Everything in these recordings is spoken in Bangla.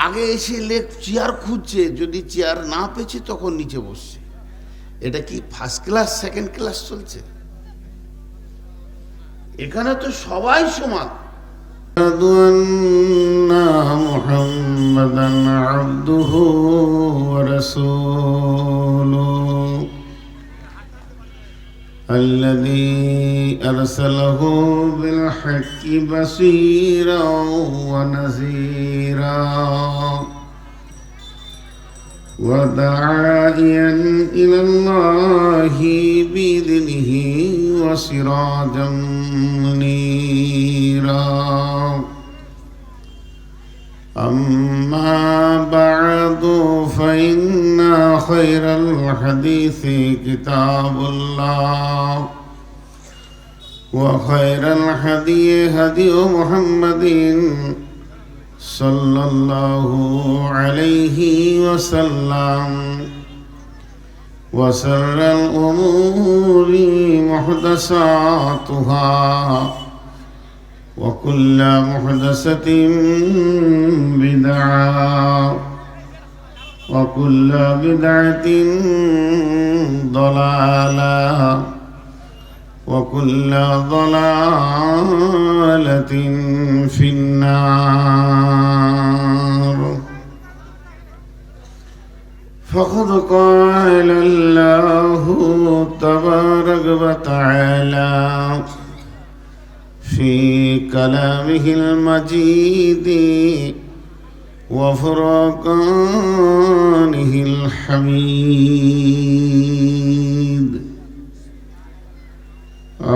আগে এসে চেয়ার খুঁজছে, যদি চেয়ার না পেয়েছে তখন নিচে বসছে। এটা কি ফার্স্ট ক্লাস সেকেন্ড ক্লাস চলছে? এখানে তো সবাই সমান। মুহাম্মাদান আবদুহু ওয়া রাসূলুহু الذي أرسله بالحق بصيرا ونذيرا وداعيا إلى الله بإذنه وسراجا منيرا. أما بعد فإن خير الحديث كتاب الله وخير الهدي هدي محمد صلى الله عليه وسلم وشر الأمور محدثاتها وكل محدثة بدعة وكل بدعة ضلالة وكل ضلالة في النار. فقد قال الله تبارك وتعالى في كلامه المجيد وفرقانه الحميد: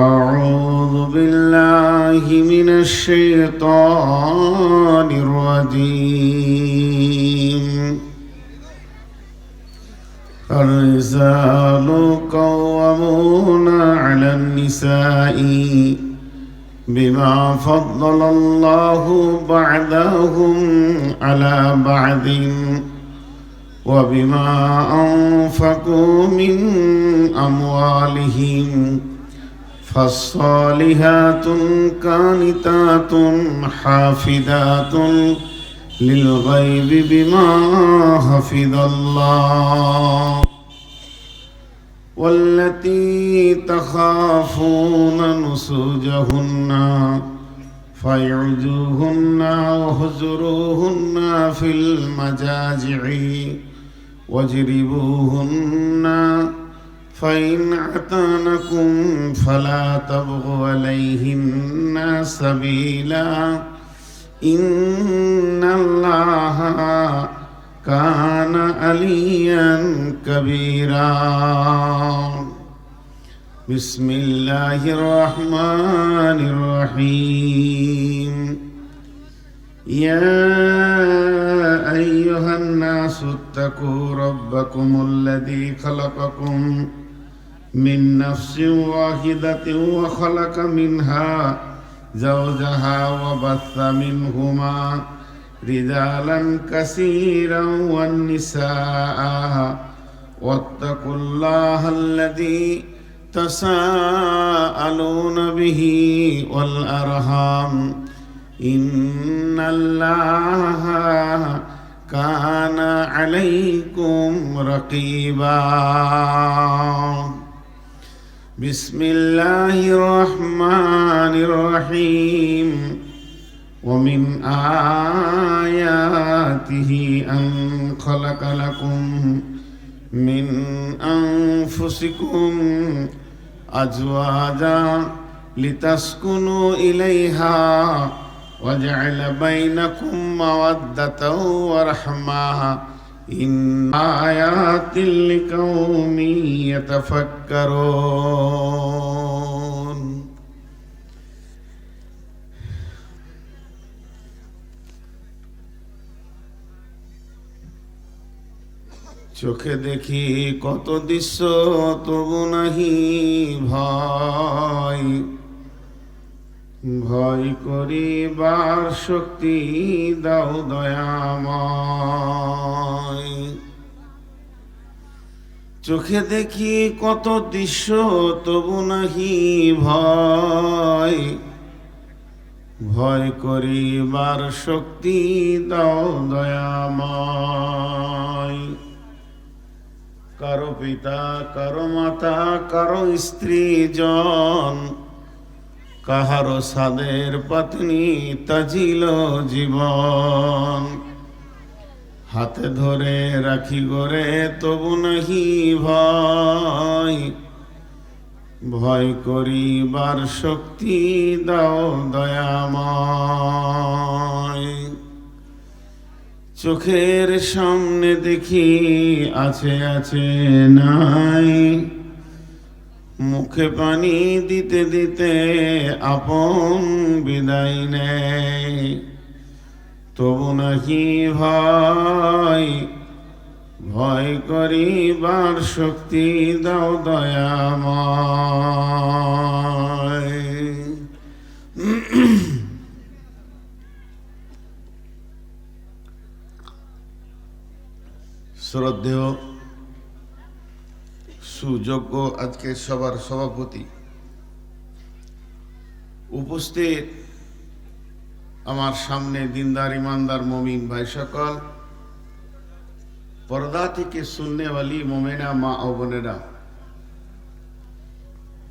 أعوذ بالله من الشيطان الرجيم. الرجال قوامون على النساء بما فضل الله بعضهم على بعض وبما أنفقوا من أموالهم فالصالحات قانتات حافظات للغيب بما حفظ الله والتي تخافون نشوزهن فاعظوهن واهجروهن في المضاجع واضربوهن فإن أطعنكم فلا تبغوا عليهن سبيلا إن الله كان عليا كبيرا. بسم الله الرحمن الرحيم. يا أيها الناس اتقوا ربكم الذي خلقكم من نفس واحدة وخلق منها زوجها وبث منهما رجالا كثيرا والنساء واتقوا الله الذي تساءلون به والأرحام إن الله كان عليكم رقيبا. بسم الله الرحمن الرحيم. ومن آياته أن خلق لكم من أنفسكم أزواجا لتسكنوا إليها وجعل بينكم مودة ورحمة إن آيات لقوم يتفكرون. চোখে দেখি কত দৃশ্য তবু নাহি ভয়, ভয় করিবার শক্তি দাও দয়াময়। চোখে দেখি কত দৃশ্য তবু নাহি ভয়, ভয় করিবার শক্তি দাও দয়াময়। কারো পিতা, কারো মাতা, কারো স্ত্রী জন, কাহারো সাদের পত্নী তাজিল জীবন। হাতে ধরে রাখি গরে তবু নাহি ভয়, ভয় করিবার শক্তি দাও দয়াময়। চোখের সামনে দেখি আছে আছে নাই, মুখে পানি দিতে দিতে আপন বিদায় নেয়। তবু নাকি ভয়, ভয় করিবার শক্তি দাও দয়াময়। শ্রদ্ধেয় সুযোগ্য আজকে সবার সভাপতি, উপস্থিত আমার সামনে দিনদার ইমানদার মমিন ভাই সকল, পর্দা থেকে সুন্নেওয়ালি মোমেনা মা ও বোনেরা,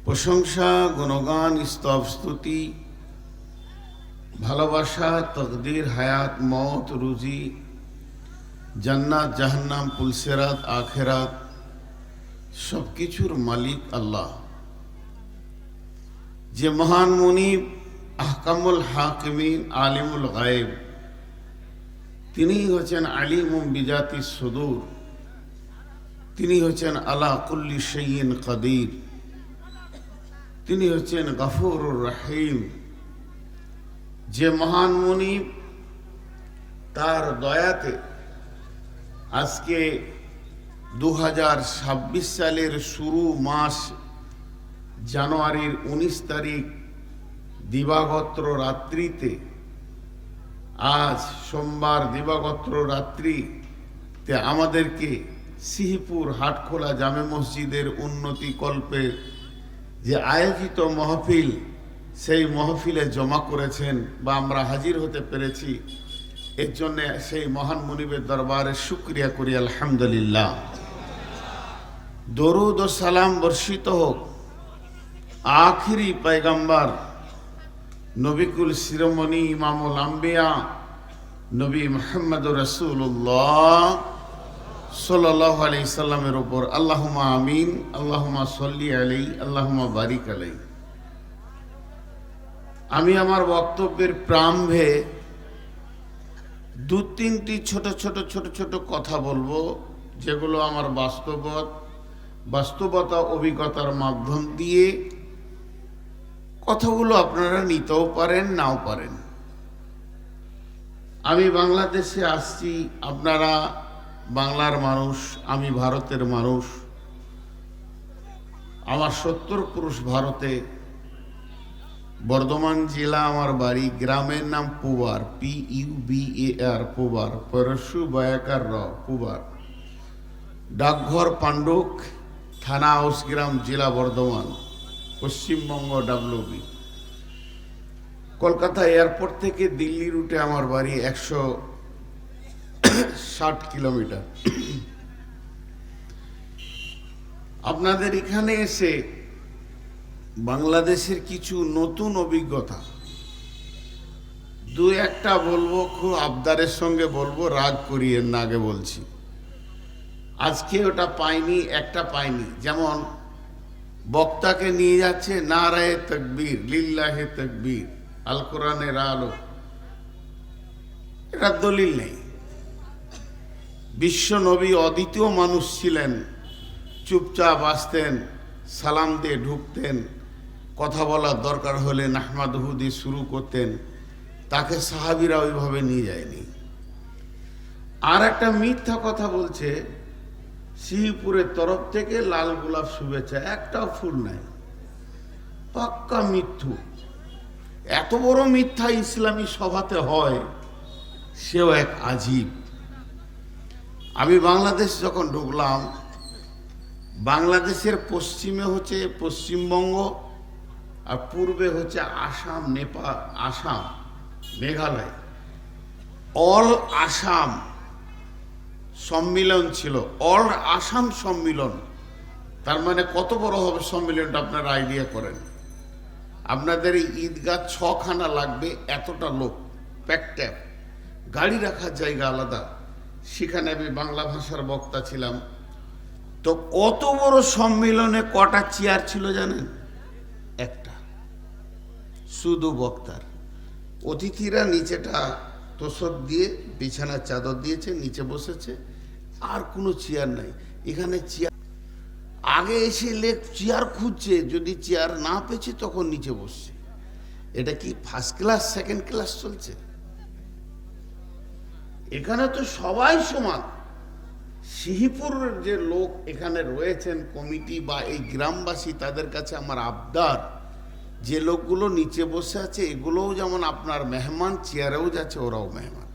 প্রশংসা, গুণগান, স্তব, স্তুতি, ভালোবাসা, তকদির, হায়াত, মওত, রুজি, জান্নাত, জাহান্নাম, পুলসেরাত, আখেরাত, সবকিছুর মালিক আল্লাহ, যে মহান মুনিব, আহকামুল হাকিমিন, আলিমুল গায়েব, তিনি হচ্ছেন আলিমুম বিজাতি সুদূর, তিনি হচ্ছেন আলা কুল্লি শাইইন কাদির, তিনি হচ্ছেন গফুরুর রহিম। যে মহান মুনিব, তার দয়াতে আজকে 2026 সালের শুরু মাস জানুয়ারির 19 তারিখ দিবাগত রাত্রিতে, আজ সোমবার দিবাগত রাত্রিতে আমাদেরকে সিহিপুর হাটখোলা জামে মসজিদের উন্নতি কল্পে যে আয়োজিত মহফিল, সেই মহফিলে জমা করেছেন বা আমরা হাজির হতে পেরেছি, এর জন্য সেই মহান মুনিবের দরবারে শুকরিয়া করি আলহামদুলিল্লাহ। দরুদ ও সালাম বর্ষিত হোক আখিরি পয়গম্বর নবিকুল শিরোমণি ইমামুল আম্বিয়া নবী মুহাম্মদ রাসূলুল্লাহ সাল্লাল্লাহু আলাইহি সাল্লামের উপর। আল্লাহুম্মা আমিন, আল্লাহুম্মা সাল্লি আলাইহি, আল্লাহুম্মা বারিক আলাইহি। আমি আমার বক্তব্যের প্রারম্ভে দু তিনটি ছোট ছোট কথা বলবো, যেগুলো আমার বাস্তবতা অভিজ্ঞতার মাধ্যম দিয়ে কথাগুলো আপনারা নিতেও পারেন, নাও পারেন। আমি বাংলাদেশে আসছি, আপনারা বাংলার মানুষ, আমি ভারতের মানুষ। আমার 70 পুরুষ ভারতে, বর্ধমান জেলা আমার বাড়ি, গ্রামের নাম পুবার, PUBAR, পুবার, পরশু বয়াকার র, পুবার, ডাকঘর পাণ্ডুক, থানা হাউসগ্রাম, জেলা বর্ধমান, পশ্চিমবঙ্গ, WB। কলকাতা এয়ারপোর্ট থেকে দিল্লি রুটে আমার বাড়ি 160 কিলোমিটার। আপনাদের এখানে এসে বাংলাদেশের কিছু নতুন অভিজ্ঞতা দু একটা বলবো, খুব আবদারের সঙ্গে বলবো, রাগ করিয়েন না, আগে বলছি। আজকে ওটা পাইনি, একটা পাইনি। যেমন বক্তাকে নিয়ে যাচ্ছে নারায়ে তাকবীর, লিল্লাহে তাকবীর, আল কোরআনের আলো, এটা দলিল নেই। বিশ্ব নবী অদ্বিতীয় মানুষ ছিলেন, চুপচাপ আসতেন, সালাম দিয়ে ঢুকতেন, কথা বলার দরকার হলে নাহমাদুহু দিয়ে শুরু করতেন, তাকে সাহাবীরা ওইভাবে নিয়ে যায়নি। আর একটা মিথ্যা কথা বলছে, শ্রীপুরের তরফ থেকে লাল গোলাপ শুভেচ্ছা, একটাও ফুল নাই, পাক্কা মিথ্যু। এত বড় মিথ্যা ইসলামী সভাতে হয়, সেও এক আজীব। আমি বাংলাদেশ যখন ঢুকলাম, বাংলাদেশের পশ্চিমে হচ্ছে পশ্চিমবঙ্গ, আর পূর্বে হচ্ছে আসাম, নেপাল, আসাম, মেঘালয় অল আসাম সম্মিলন ছিল, অল আসাম সম্মিলন। তার মানে কত বড় হবে সম্মিলনটা আপনারা আইডিয়া করেন। আপনাদের এই ঈদগাহ 6খানা লাগবে, এতটা লোক প্যাকট্যাপ, গাড়ি রাখার জায়গা আলাদা। সেখানে আমি বাংলা ভাষার বক্তা ছিলাম। তো অত বড় সম্মিলনে কটা চেয়ার ছিল জানেন? একটা, শুধু বক্তার। অতিথিরা নিচেটা তোষক দিয়ে বিছানার চাদর দিয়েছে, নিচে বসেছে, আর কোনো চেয়ার নাই। এখানে চেয়ার আগে এসে চেয়ার খুঁজছে, যদি চেয়ার না পেয়েছে তখন নিচে বসছে। এটা কি ফার্স্ট ক্লাস সেকেন্ড ক্লাস চলছে? এখানে তো সবাই সমান। সিহিপুরের যে লোক এখানে রয়েছেন কমিটি বা এই গ্রামবাসী, তাদের কাছে আমার আবদার, যে লোকগুলো নিচে বসে আছে এগুলোও যেমন আপনার মেহমান, চেয়ারেও যাচ্ছে ওরাও মেহমান।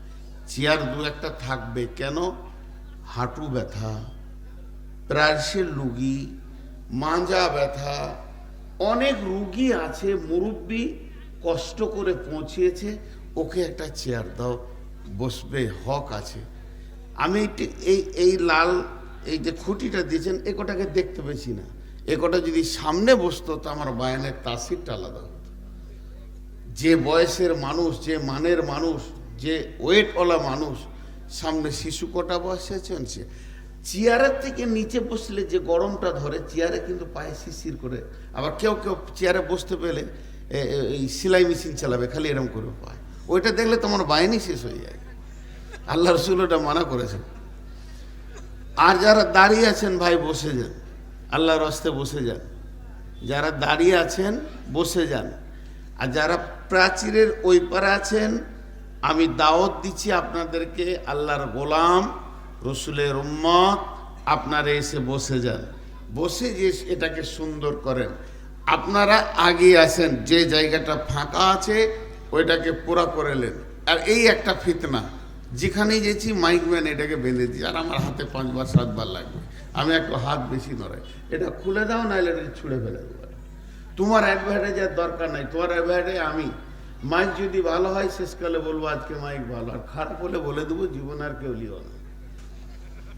চেয়ার দু একটা থাকবে, কেন? হাঁটু ব্যথা, প্রায়শের রুগী, মাজা ব্যথা, অনেক রুগী আছে, মুরব্বী কষ্ট করে পৌঁছিয়েছে, ওকে একটা চেয়ার দাও, বসবে, হক আছে। আমি এই লাল এই যে খুঁটিটা দিয়েছেন এ কটাকে দেখতে পেয়েছি না। এ কটা যদি সামনে বসতো তো আমার বায়ানের তাসিরটা আলাদা হতো। যে বয়সের মানুষ, যে মানের মানুষ, যে ওয়েটওয়ালা মানুষ, সামনে শিশু কটা বসে আছেন, সে চেয়ারের থেকে নিচে বসলে যে গরমটা ধরে, চেয়ারে কিন্তু পায়ে শিশির করে। আবার কেউ কেউ চেয়ারে বসতে পেলে এই সেলাই মেশিন চালাবে, খালি এরকম করে পায়। ওইটা দেখলে তোমার বাহিনী শেষ হয়ে যায়। আল্লাহ রসুল ওটা মানা করেছেন। আর যারা দাঁড়িয়ে আছেন ভাই বসে যান, আল্লাহর রাস্তায় বসে যান। যারা দাঁড়িয়ে আছেন বসে যান। আর যারা প্রাচীরের ওই পারে আছেন, আমি দাওয়াত দিচ্ছি আপনাদেরকে, আল্লাহর গোলাম, রসুলের উম্মত, আপনারা এসে বসে যান। বসে যে এটাকে সুন্দর করেন। আপনারা আগে আসেন, যে জায়গাটা ফাঁকা আছে ওইটাকে পুরা করে নেন। আর এই একটা ফিতনা, যেখানেই যেছি মাইকম্যান এটাকে বেঁধে দিই, আর আমার হাতে 5 বার 7 বার লাগবে। আমি একটু হাত বেশি নড়াই, এটা খুলে দাও, নাহলে এটা ছুঁড়ে ফেলে দেবো। তোমার অ্যাডভার্টাইজের দরকার নাই, তোমার অ্যাডভার্টাইজ আমি। মাইক যদি ভালো হয় শেষকালে বলবো আজকে মাইক ভালো, আর খারাপ হলে বলে দেবো জীবন আর কেউ লিও না,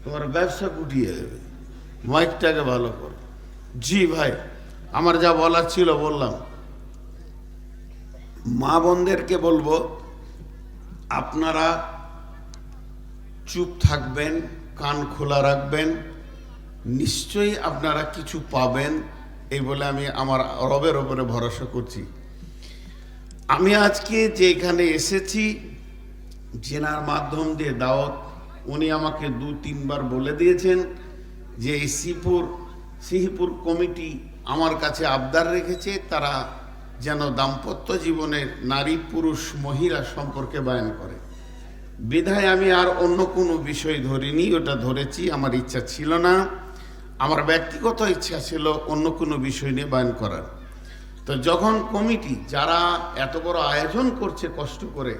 তোমার ব্যবসা গুটিয়ে দেবে। মাইকটাকে ভালো করো। জি ভাই, আমার যা বলার ছিল বললাম। মা বোনদেরকে বলবো, আপনারা চুপ থাকবেন, কান খোলা রাখবেন, নিশ্চয়ই আপনারা কিছু পাবেন, এই বলে আমি আমার রবের ওপরে ভরসা করছি। আমি আজকে যে এখানে এসেছি, জেনার মাধ্যম দিয়ে দাওয়াত, উনি আমাকে 2-3 বার বলে দিয়েছেন যে এই সিহিপুর কমিটি আমার কাছে আবদার রেখেছে, তারা যেন দাম্পত্য জীবনের নারী পুরুষ মহিলা সম্পর্কে বয়ান করে। বিধায় আমি আর অন্য কোনো বিষয় ধরিনি, ওটা ধরেছি। আমার ইচ্ছা ছিল না, আমার ব্যক্তিগত ইচ্ছা ছিল অন্য কোনো বিষয় নিয়ে বয়ান করার। তো যখন কমিটি যারা এত বড় আয়োজন করছে কষ্ট করে,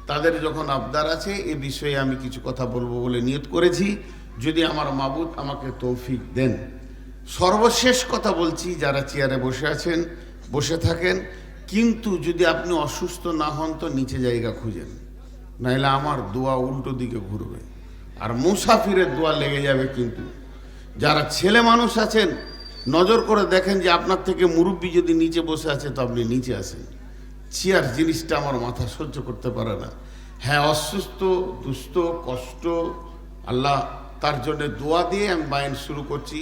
তাদের যখন আবদার আছে, এ বিষয়ে আমি কিছু কথা বলবো বলে নিয়ত করেছি, যদি আমার মাবুদ আমাকে তৌফিক দেন। সর্বশেষ কথা বলছি, যারা চেয়ারে বসে আছেন বসে থাকেন, কিন্তু যদি আপনি অসুস্থ না হন তো নিচে জায়গা খুঁজেন, নাহলে আমার দোয়া উল্টো দিকে ঘুরবে, আর মুসাফিরের দোয়া লেগে যাবে। কিন্তু যারা ছেলে মানুষ আছেন, নজর করে দেখেন যে আপনার থেকে মুরব্বী যদি নিচে বসে আছে তো আপনি নিচে আসেন। চেয়ার জিনিসটা আমার মাথা সহ্য করতে পারে না। হ্যাঁ, অসুস্থ, দুস্থ, কষ্ট, আল্লাহ তার জন্য দোয়া দিয়ে আমি বায়ান শুরু করছি।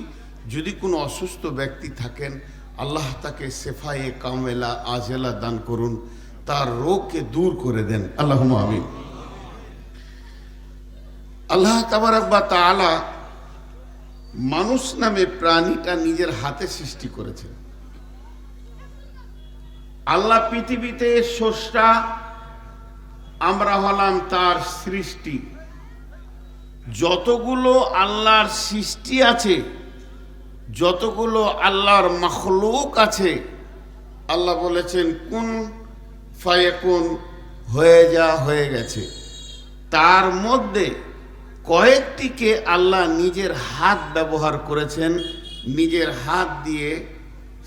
যদি কোনো অসুস্থ ব্যক্তি থাকেন, আল্লাহ তাকে শেফায়ে কামেলা আজেলা দান করুন, তার রোগকে দূর করে দেন, আল্লাহুম্মা আমিন। আল্লাহ তাবারাক ওয়া তাআলা মানুষ নামে প্রাণীটা নিজের হাতে সৃষ্টি করেছেন। আল্লাহ পৃথিবীতে স্রষ্টা, আমরা হলাম তার সৃষ্টি। যতগুলো আল্লাহর সৃষ্টি আছে, যতগুলো আল্লাহর মাখলুক আছে, আল্লাহ বলেছেন কুন ফায়াকুন, হয়ে যা, হয়ে গেছে। তার মধ্যে কয়েকটিকে আল্লাহ নিজের হাত ব্যবহার করেছেন, নিজের হাত দিয়ে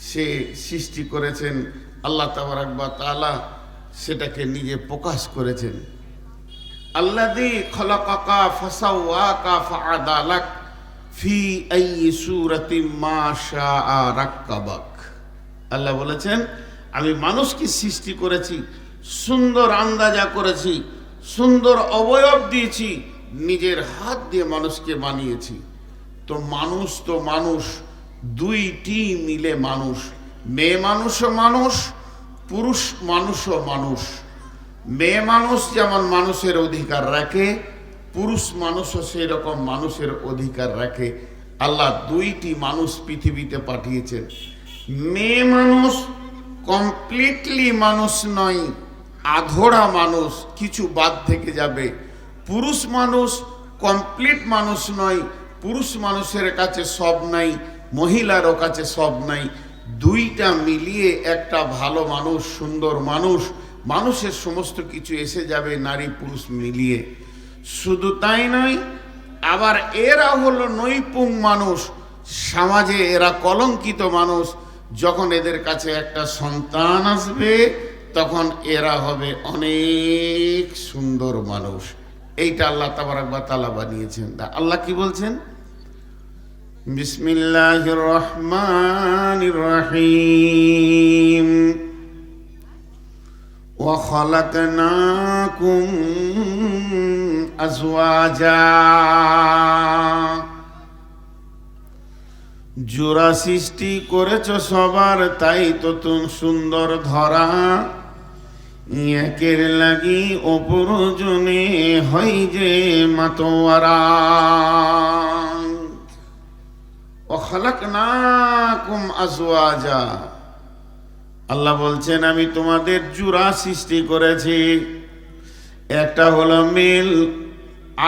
সে সৃষ্টি করেছেন। আল্লাহ তাবারাক ওয়া তাআলা সেটাকে নিজে প্রকাশ করেছেন। আল্লাযী খলাকাকা ফাসাওয়াকা ফাআদালাক ফি আইয়ি সূরাতিন মা শাআ রাক্কাবাক। আল্লাহ বলেছেন, আমি মানুষকে সৃষ্টি করেছি, সুন্দর আন্দাজা করেছি, সুন্দর অবয়ব দিয়েছি, নিজের হাত দিয়ে মানুষকে বানিয়েছি। তো মানুষ দুইটি মিলে মানুষ, মেয়ে মানুষও মানুষ, পুরুষ মানুষও মানুষ। মেয়ে মানুষ যেমন মানুষের অধিকার রাখে, পুরুষ মানুষও সেই রকম মানুষের অধিকার রাখে। আল্লাহ দুইটি মানুষ পৃথিবীতে পাঠিয়েছেন। মেয়ে মানুষ কমপ্লিটলি মানুষ নয়, আধোড়া মানুষ, কিছু বাদ থেকে যাবে। পুরুষ মানুষ কমপ্লিট মানুষ নয়, পুরুষ মানুষের কাছে সব নাই, মহিলারও কাছে সব নাই। দুইটা মিলিয়ে একটা ভালো মানুষ, সুন্দর মানুষ, মানুষের সমস্ত কিছু এসে যাবে নারী পুরুষ মিলিয়ে। শুধু তাই নয়, আবার এরা হলো নৈপুং মানুষ, সমাজে এরা কলঙ্কিত মানুষ। যখন এদের কাছে একটা সন্তান আসবে তখন এরা হবে অনেক সুন্দর মানুষ। এইটা আল্লাহ তাবারাক ওয়া তাআলা বানিয়েছেন। আল্লাহ কি বলছেন? বিসমিল্লাহির রহমানির রহিম। ওয়া খালাকনাকুম আজওয়াজা। জোড়া সৃষ্টি করেছ সবার, তাই তো তুমি সুন্দর ধরা। একের লাগি অপরজনে হয় যে মাতোয়ারা। ওয়া খালাকনাকুম আজওয়াজা। আল্লাহ বলছেন, আমি তোমাদের জোড়া সৃষ্টি করেছি। একটা হলো মেল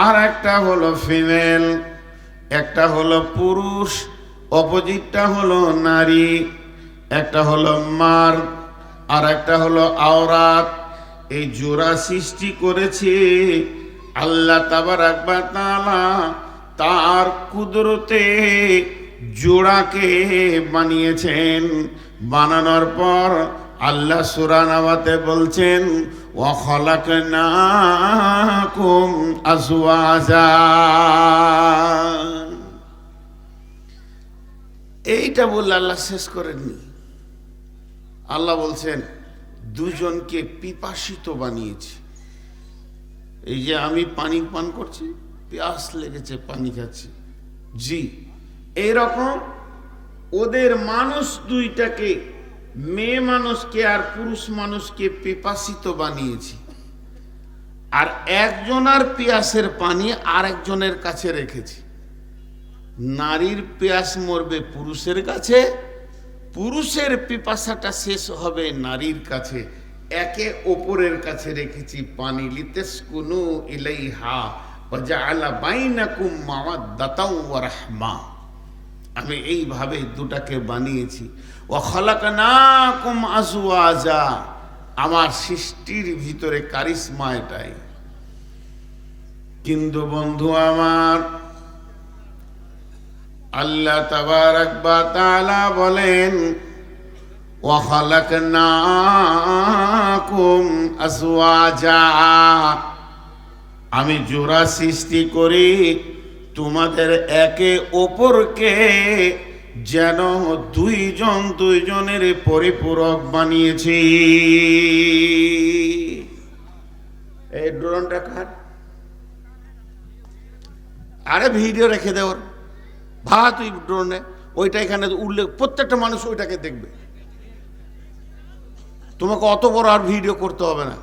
আর একটা হলো ফিমেল। একটা হলো পুরুষ, অপোজিটটা হলো নারী। একটা হলো মার্দ আর একটা হলো আওরাত। এই জোড়া সৃষ্টি করেছে আল্লাহ তাবারাক ওয়া তাআলা। তার কুদরতে জোড়াকে বানিয়েছেন। বানানোর পর আল্লাহ সূরা নাবাতে বলছেন, ওয়া খালাকনাকুম আজওয়াজা। এইটা বললে আল্লাহ শেষ করেননি। আল্লাহ বলছেন, দুজনকে পিপাসিত বানিয়েছি। এই যে আমি পানি পান করছি, পিয়াস লেগেছে, পানি খাচ্ছি, জি এইরকম ওদের মানুষ দুইটাকে, মেয়ে মানুষকে আর পুরুষ মানুষকে পিপাসিত বানিয়েছি। আর একজনের পিয়াসের পানি আর একজনের কাছে রেখেছি। নারীর পিয়াস মরবে পুরুষের কাছে, পুরুষের পিপাসাটা শেষ হবে নারীর কাছে। একে অপরের কাছে রেখেছি পানি। লিতাসকুনু ইলাইহা ওয়া জাআলা বাইনাকুম মাওয়াদ্দাতাও ওয়া রাহমা। আমি এইভাবে দুটাকে বানিয়েছি। ওয়া খালাকনাকুম আজওয়াজা। আমার সৃষ্টির ভিতরে কারিশমা এটাই। কিন্তু বন্ধু আমার, আল্লাহ তাবারাক ওয়া তাআলা বলেন, ওয়া খালাকনাকুম আজওয়াজা। আমি জোড়া সৃষ্টি করি তোমাদের একে অপরকে যেন দুইজন দুইজনের পরিপূরক বানিয়েছি। এই ড্রোনটা কার? আরে ভিডিও রেখে দেওয়ার ভা, তুই ড্রোনে ওইটা এখানে উঠলে প্রত্যেকটা মানুষ ওইটাকে দেখবে। তোমাকে অত বড় আর ভিডিও করতে হবে না।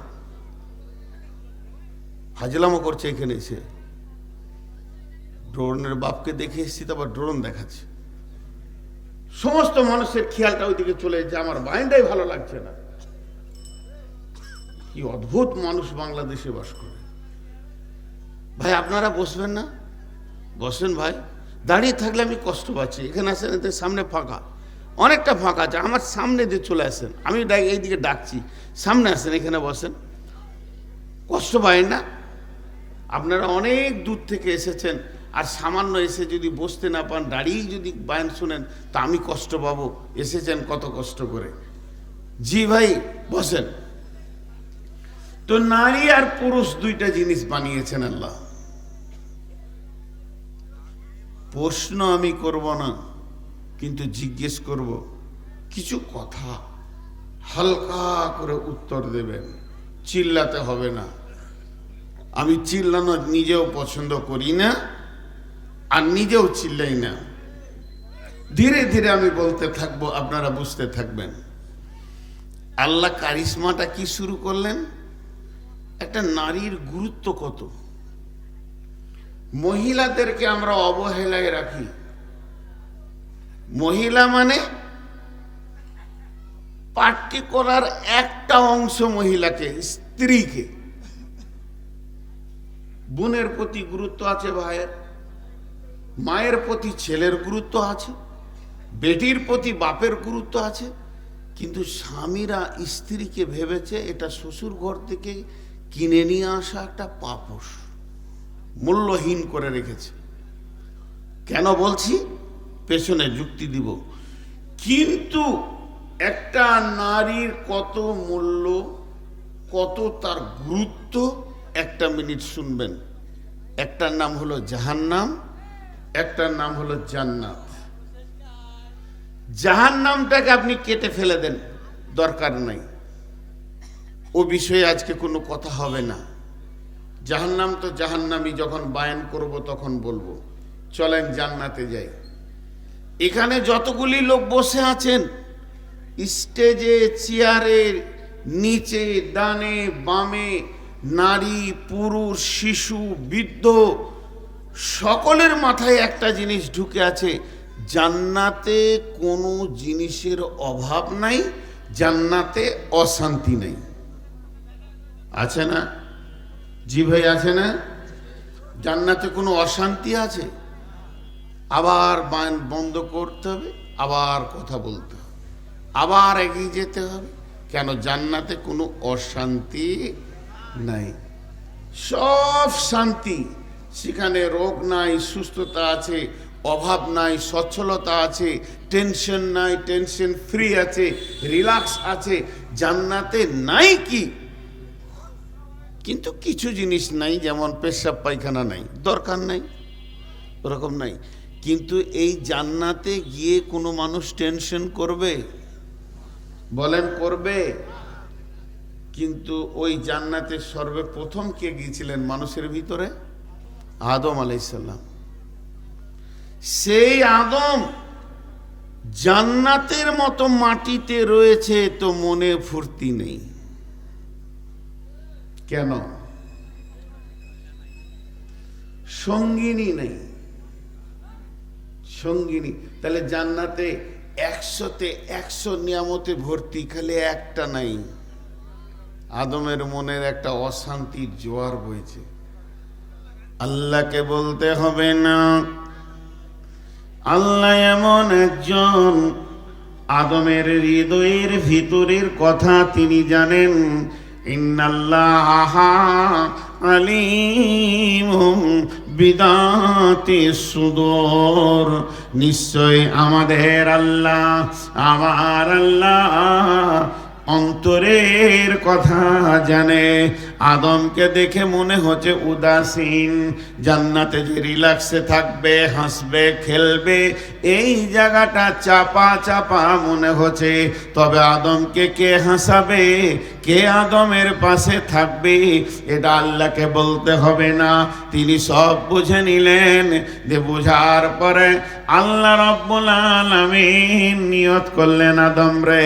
হাজলামো করছে এখানে এসে। ড্রোনের বাপকে দেখে এসেছি, তারপর ড্রোন দেখাচ্ছে। সমস্ত মানুষের খেয়ালটা ওইদিকে চলে যাচ্ছে। আমার মাইন্ডটাই ভালো লাগছে না। কি অদ্ভুত মানুষ বাংলাদেশে বাস করে। ভাই আপনারা বসবেন না? বসেন ভাই। দাঁড়িয়ে থাকলে আমি কষ্ট পাচ্ছি। এখানে আসেন, এতে সামনে ফাঁকা, অনেকটা ফাঁকা আছে। আমার সামনে দিয়ে চলে আসেন, আমি এইদিকে ডাকছি, সামনে আসেন, এখানে বসেন। কষ্ট পাই না? আপনারা অনেক দূর থেকে এসেছেন, আর সামান্য এসে যদি বসতে না পান, দাঁড়িয়েই যদি বায়ান শুনেন, তা আমি কষ্ট পাবো। এসেছেন কত কষ্ট করে। জি ভাই বসেন। তো নারী আর পুরুষ দুইটা জিনিস বানিয়েছেন আল্লাহ। প্রশ্ন আমি করব না, কিন্তু জিজ্ঞেস করব, কিছু কথা হালকা করে উত্তর দেবেন, চিল্লাতে হবে না। আমি চিল্লানো নিজেও পছন্দ করি না, আর নিজেও চিল্লাই না। ধীরে ধীরে আমি বলতে থাকবো, আপনারা বুঝতে থাকবেন। আল্লাহ কারিশমাটা কি শুরু করলেন? একটা নারীর গুরুত্ব কত। মহিলাদেরকে আমরা অবহেলায় রাখি। মহিলা মানে পার্টিকুলার একটা অংশ মহিলাকে, স্ত্রীকে। বোনের প্রতি গুরুত্ব আছে ভাইয়ের, মায়ের প্রতি ছেলের গুরুত্ব আছে, বেটির প্রতি বাপের গুরুত্ব আছে। কিন্তু স্বামীরা স্ত্রীকে ভেবেছে এটা শ্বশুর ঘর থেকে কিনে নিয়ে আসা একটা পাপোশ, মূল্যহীন করে রেখেছে। কেন বলছি? পেছনে যুক্তি দিব। কিন্তু একটা নারীর কত মূল্য, কত তার গুরুত্ব, একটা মিনিট শুনবেন। একটার নাম হলো জাহান্নাম, একটার নাম হলো জান্নাত। জাহান্নামটাকে আপনি কেটে ফেলে দেন, দরকার নাই, ও বিষয়ে আজকে কোনো কথা হবে না। জাহান্নাম তো জাহান্নামই, যখন বায়ান করব তখন বলবো। চলেন জান্নাতে যাই। এখানে যতগুলি লোক বসে আছেন, স্টেজে, চেয়ারে, নিচে, ডানে বামে, নারী পুরুষ শিশু বৃদ্ধ, সকলের মাথায় একটা জিনিস ঢুকে আছে, জান্নাতে কোনো জিনিসের অভাব নাই, জান্নাতে অশান্তি নেই। আছে না? জি ভাই, আছে না? জান্নাতে কোনো অশান্তি আছে? আবার বায়ান বন্ধ করতে হবে, আবার কথা বলতে হবে, আবার এগিয়ে যেতে হবে। কেন? জান্নাতে কোনো অশান্তি নাই, সব শান্তি। সেখানে রোগ নাই, সুস্থতা আছে, অভাব নাই, সচ্ছলতা আছে, টেনশন নাই, টেনশন ফ্রি আছে, রিল্যাক্স আছে। জান্নাতে নাই কি? কিন্তু কিছু জিনিস নাই, যেমন পেশাব পায়খানা নাই, দরকার নাই, ওরকম নাই। কিন্তু এই জান্নাতে গিয়ে কোনো মানুষ টেনশন করবে? বলেন করবে? কিন্তু ওই জান্নাতে সর্বপ্রথম কে গিয়েছিলেন মানুষের ভিতরে? আদম আলাইহিস সালাম। সেই আদম জান্নাতের মতো মাটিতে রয়েছে, তো মনে ফুর্তি নেই কেন? সঙ্গিনী নেই, সঙ্গিনী। তাহলে জান্নাতে 100-তে 100 নিয়ামতে ভর্তি, খালি একটা নাই। আদমের মনের একটা অশান্তির জোয়ার বইছে। আল্লাহকে বলতে হবে না, আল্লাহ এমন একজন, আদমের হৃদয়ের ভিতরের কথা তিনি জানেন। ইন্নাল্লাহা আলিমুম বিদাতিস সুদূর। নিশ্চয় আমাদের আল্লাহ, আমার আল্লাহ অন্তরের কথা জানে। আদমকে দেখে মনে হচ্ছে উদাসীন, জান্নাতে যে রিল্যাক্সে থাকবে, হাসবে, খেলবে, এই জায়গাটা চাপা চাপা মনে হচ্ছে। তবে আদমকে কে হাসাবে, কে আদমের পাশে থাকবে, এটা আল্লাহকে বলতে হবে না, তিনি সব বুঝে নিলেন। যে বুঝার পরে আল্লাহ রাব্বুল আলামিন নিয়ত করলেন, আদম রে,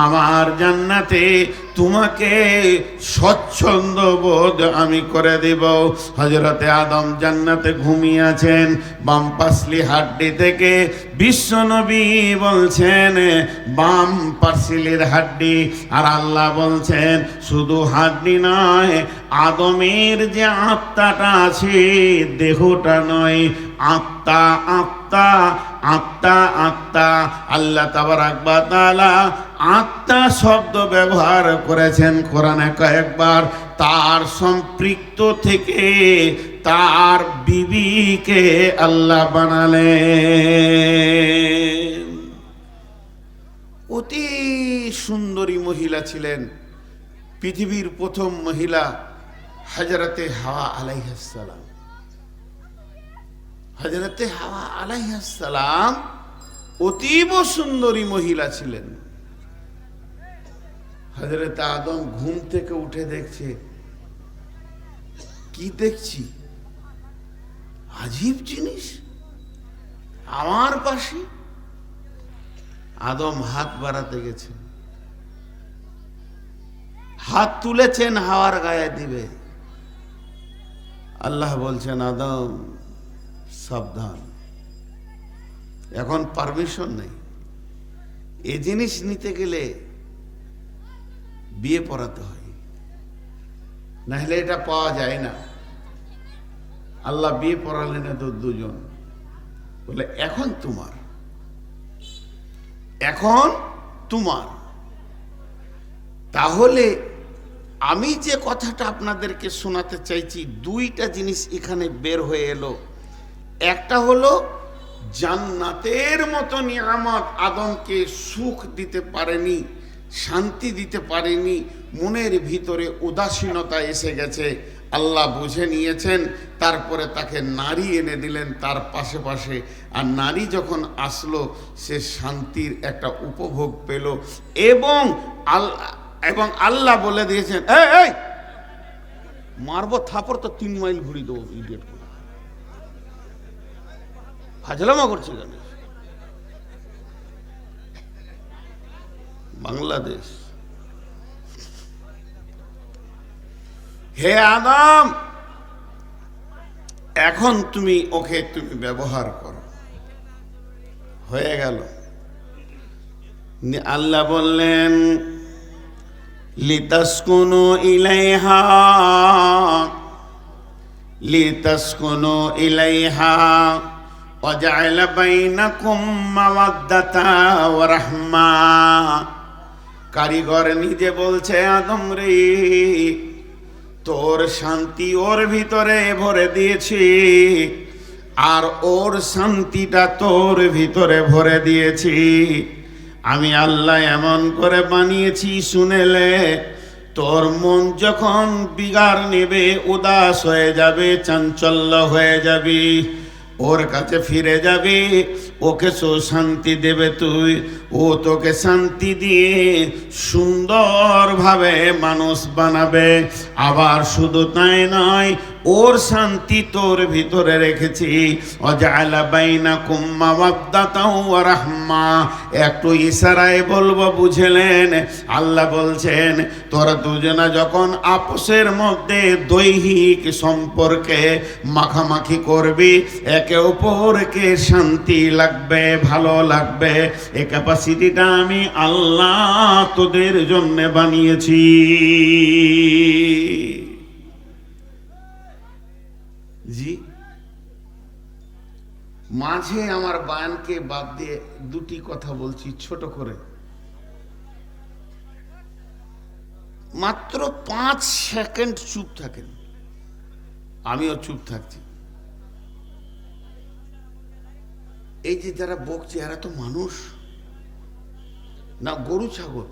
আমার জান্নাতে তোমাকে স্বচ্ছন্দ বোধ আমি করে দিব। হযরতে আদম জান্নাতে ঘুমিয়ে আছেন, বাম পাশলি হাড্ডি থেকে বিশ্ব নবী বলছেন বাম পাশলির হাড্ডি, আর আল্লাহ বলছেন শুধু হাড্ডি নয়, আদমের যে আত্মাটা আছে, দেহটা নয়, আত্মা আত্মা আত্মা আত্মা। আল্লাহ তাবারাক ওয়া তাআলা আত্মা শব্দ ব্যবহার করেছেন কোরআনে কয়েকবার। তার সম্পৃক্ত থেকে তার বিবিকে আল্লাহ বানালেন। অতি সুন্দরী মহিলা ছিলেন, পৃথিবীর প্রথম মহিলা হযরতে হাওয়া আলাইহিস সালাম। হযরতে হাওয়া আলাইহিস সালাম অতীব সুন্দরী মহিলা ছিলেন। হযরতে আদম ঘুম থেকে উঠে দেখছে, কি দেখছি, আজীব জিনিস আমার পাশে। আদম হাত বাড়াতে গেছেন, হাত তুলেছেন হাওয়ার গায়ে দিবে। আল্লাহ বলছেন, আদম সাবধান, এখন পারমিশন নেই। এ জিনিস নিতে গেলে বিয়ে পড়াতে হয়, নাহলে এটা পাওয়া যায় না। আল্লাহ বিয়ে পড়ালেন তো দুজন, বলে এখন তোমার, এখন তোমার। তাহলে আমি যে কথাটা আপনাদেরকে শোনাতে চাইছি, দুইটা জিনিস এখানে বের হয়ে এলো। একটা হলো জান্নাতের মতো নিয়ামত আদমকে সুখ দিতে পারেনি, শান্তি দিতে পারেনি, মনের ভিতরে উদাসীনতা এসে গেছে, আল্লাহ বুঝে নিয়েছেন। তারপরে তাকে নারী এনে দিলেন তার পাশে পাশে, আর নারী যখন আসলো সে শান্তির একটা উপভোগ পেল। এবং আল্লাহ বলে দিয়েছেন, এই মারবো থাপড় তো 3 মাইল ঘুরি দেবো, ইডিয়েট করে ফাজলামা করছে কেন? বাংলাদেশ, হে আদম, এখন তুমি ওকে ব্যবহার করো। হয়ে গেল। আল্লাহ বললেন, লিতাসকুনু ইলাইহা, লিতাসকুনু ইলাইহা ওয়া জাআলা বাইনাকুম মাওয়াদ্দাতা ওয়া রাহমা। কারিগর নিজে বলছে, আদম রে, তোর শান্তি ওর ভিতরে ভরে দিয়েছি, আর ওর শান্তিটা তোর ভিতরে ভরে দিয়েছি। আমি আল্লাহ এমন করে বানিয়েছি, শুনেলে তোর মন যখন বিগাড় নেবে, উদাস হয়ে যাবে, চাঞ্চল্য হয়ে যাবি, ওর কাছে ফিরে যাবে, ওকে শান্তি দেবে তুই, ও তোকে শান্তি দিয়ে সুন্দরভাবে মানুষ বানাবে। আবার শুধু তাই নয়, ওর শান্তি তোর ভিতরে রেখেছি। ওয়াজআলা বাইনাকুম মাওয়াদ্দাতাও ওয়া রাহমা। একটু ইশারায় বলবো, বুঝলেন? আল্লাহ বলছেন, তোরা দুজনা যখন আপসের মধ্যে দৈহিক সম্পর্কে মাখামাখি করবি, একে অপরকে শান্তি লাগবে, ভালো লাগবে, এই ক্যাপাসিটিটা আমি আল্লাহ তোদের জন্য বানিয়েছি। জি, মাঝে আমার বায়ানকে বাদ দিয়ে দুটি কথা বলছি ছোট করে, মাত্র 5 সেকেন্ড চুপ থাকেন, আমিও চুপ থাকছি। এই যে যারা বকছে, এরা তো মানুষ না গরু ছাগল?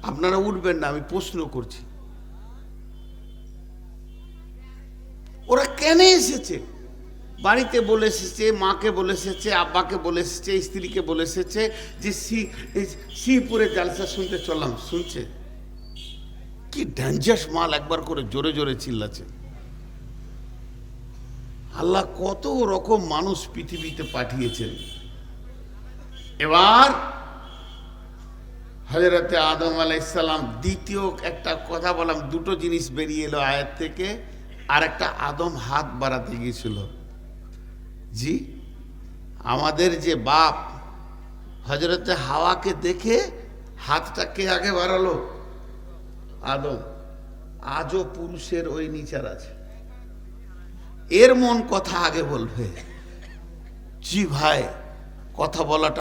আপনারা উঠবেন না, আমি প্রশ্ন করছি। ওরা কেন এসেছে? বাড়িতে বলে এসেছে, মাকে বলে এসেছে, আব্বাকে বলে এসেছে, স্ত্রীকে বলে এসেছে যে শ্রীপুরে জালসা শুনতে চললাম। শুনছে কি ডেঞ্জারাস মাল, একবার করে জোরে জোরে চিল্লাছে। আল্লাহ কত রকম মানুষ পৃথিবীতে পাঠিয়েছেন। এবার হযরতে আদম আলাইহিস সালাম, দ্বিতীয় একটা কথা বললাম, দুটো জিনিস বেরিয়ে এলো আয়াত থেকে। আর একটা, আদম হাত বাড়াতে গিয়েছিল। জি, আমাদের যে বাপ হযরতে হাওয়াকে দেখে হাতটা কে আগে বাড়ালো? আদম। আজও পুরুষের ওই নিচার আছে, এর মন কথা আগে বলবে। জি ভাই, কথা বলাটা